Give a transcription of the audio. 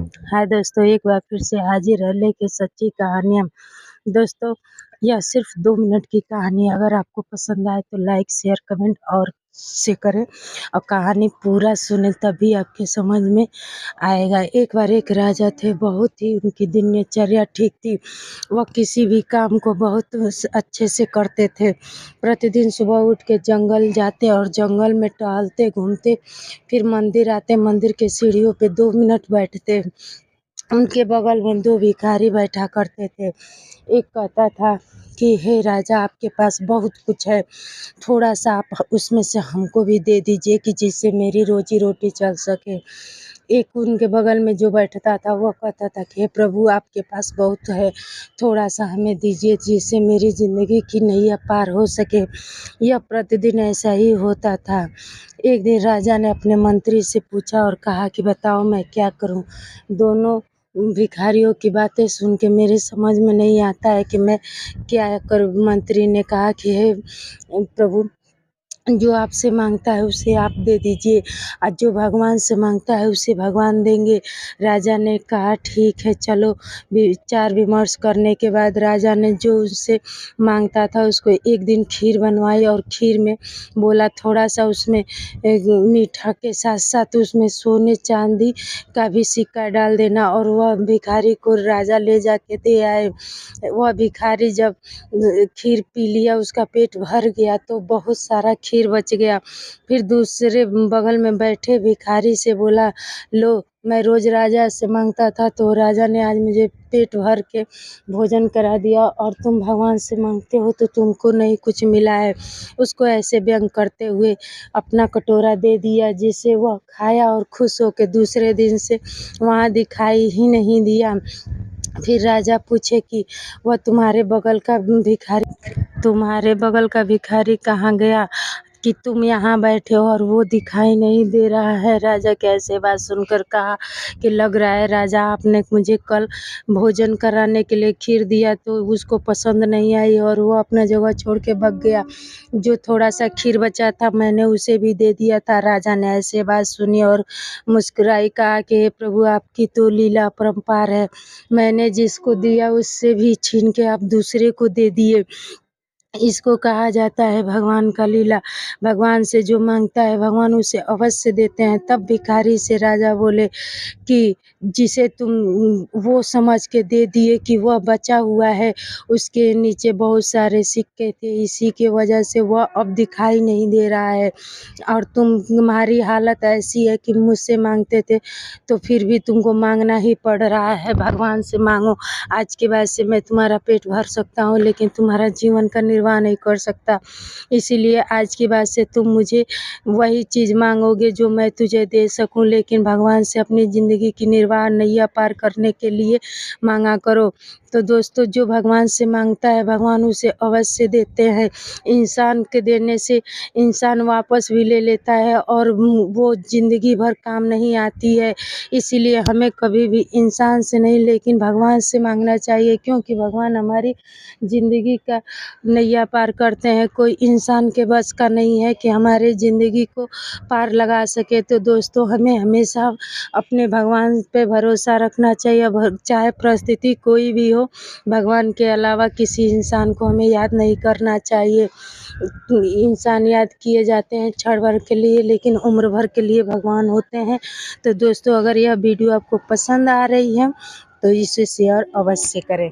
हाय दोस्तों, एक बार फिर से हाजिर है लेके सच्ची कहानियाँ। दोस्तों, यह सिर्फ 2 मिनट की कहानी है। अगर आपको पसंद आए तो लाइक, शेयर, कमेंट और से करें और कहानी पूरा सुनें, तभी आपके समझ में आएगा। एक बार एक राजा थे, बहुत ही उनकी दिनचर्या ठीक थी। वह किसी भी काम को बहुत अच्छे से करते थे। प्रतिदिन सुबह उठ के जंगल जाते और जंगल में टहलते, घूमते, फिर मंदिर आते, मंदिर के सीढ़ियों पे 2 मिनट बैठते। उनके बगल में 2 भिखारी बैठा करते थे। एक कहता था कि हे राजा, आपके पास बहुत कुछ है, थोड़ा-सा आप उसमें से हमको भी दे दीजिए कि जिससे मेरी रोजी-रोटी चल सके। एक उनके बगल में जो बैठता था वो कहता था कि हे प्रभु, आपके पास बहुत है, थोड़ा-सा हमें दीजिए जिससे मेरी ज़िंदगी की नैया पार हो सके। यह प्रतिदिन ऐसा ही होता था। एक दिन राजा ने अपने मंत्री से पूछा और कहा कि बताओ मैं क्या करूँ? दोनों भिखारियों की बातें सुन के मेरे समझ में नहीं आता है कि मैं क्या करूँ? मंत्री ने कहा कि हे प्रभु, जो आपसे माँगता है उसे आप दे दीजिए और जो भगवान से माँगता है उसे भगवान देंगे। राजा ने कहा ठीक है, चलो। विचार विमर्श करने के बाद राजा ने जो उससे माँगता था उसको एक दिन खीर बनवाई और खीर में बोला थोड़ा-सा उसमें मीठा के साथ-साथ उसमें सोने चाँदी का भी सिक्का डाल देना, और वह भिखारी को राजा ले जाके दे आए। वह भिखारी जब खीर पी लिया, उसका पेट भर गया तो बहुत सारा खीर बच गया। फिर दूसरे बगल में बैठे भिखारी से बोला, लो, मैं रोज़ राजा से माँगता था तो राजा ने आज मुझे पेट भर के भोजन करा दिया, और तुम भगवान से माँगते हो तो तुमको नहीं कुछ मिला है। उसको ऐसे व्यंग करते हुए अपना कटोरा दे दिया, जिसे वह खाया और खुश होके दूसरे दिन से वहाँ दिखाई ही नहीं दिया। फिर राजा पूछे कि वह तुम्हारे बगल का भिखारी कहाँ गया कि तुम यहाँ बैठे हो और वो दिखाई नहीं दे रहा है? राजा की ऐसे बात सुनकर कहा कि लग रहा है राजा, आपने मुझे कल भोजन कराने के लिए खीर दिया तो उसको पसंद नहीं आई और वो अपना जगह छोड़ के भाग गया। जो थोड़ा-सा खीर बचा था मैंने उसे भी दे दिया था। राजा ने ऐसे बात सुनी और मुस्कुराई, कहा कि हे प्रभु, आपकी तो लीला अपरंपार है। मैंने जिसको दिया उससे भी छीन के आप दूसरे को दे दिए। इसको कहा जाता है भगवान का लीला। भगवान से जो माँगता है भगवान उसे अवश्य देते हैं। तब भिखारी से राजा बोले कि जिसे तुम वो समझ के दे दिए कि वह बचा हुआ है, उसके नीचे बहुत सारे सिक्के थे, इसी की वजह से वह अब दिखाई नहीं दे रहा है। और तुम्हारी हालत ऐसी है कि मुझसे माँगते थे तो फिर भी तुमको माँगना ही पड़ रहा है। भगवान से माँगो। आज के बाद से मैं तुम्हारा पेट भर सकता हूँ लेकिन तुम्हारा जीवन का निर्वाह नहीं कर सकता। इसीलिए आज के बाद से तुम मुझे वही चीज़ माँगोगे जो मैं तुझे दे सकूँ, लेकिन भगवान से अपनी ज़िंदगी की निर्वाह नैया पार करने के लिए माँगा करो। तो दोस्तों, जो भगवान से माँगता है भगवान उसे अवश्य देते हैं। इंसान के देने से इंसान वापस भी ले लेता है और वो ज़िंदगी भर काम नहीं आती है। इसीलिए हमें कभी भी इंसान से नहीं लेकिन भगवान से माँगना चाहिए, क्योंकि भगवान हमारी ज़िंदगी का नैया पार करते हैं। कोई इंसान के बस का नहीं है कि हमारे ज़िंदगी को पार लगा सके। तो दोस्तों, हमें हमेशा अपने भगवान पे भरोसा रखना चाहिए। चाहे परिस्थिति कोई भी हो, भगवान के अलावा किसी इंसान को हमें याद नहीं करना चाहिए। इंसान याद किए जाते हैं क्षण भर के लिए, लेकिन उम्र भर के लिए भगवान होते हैं। तो दोस्तों, अगर यह वीडियो आपको पसंद आ रही है तो इसे शेयर अवश्य करें।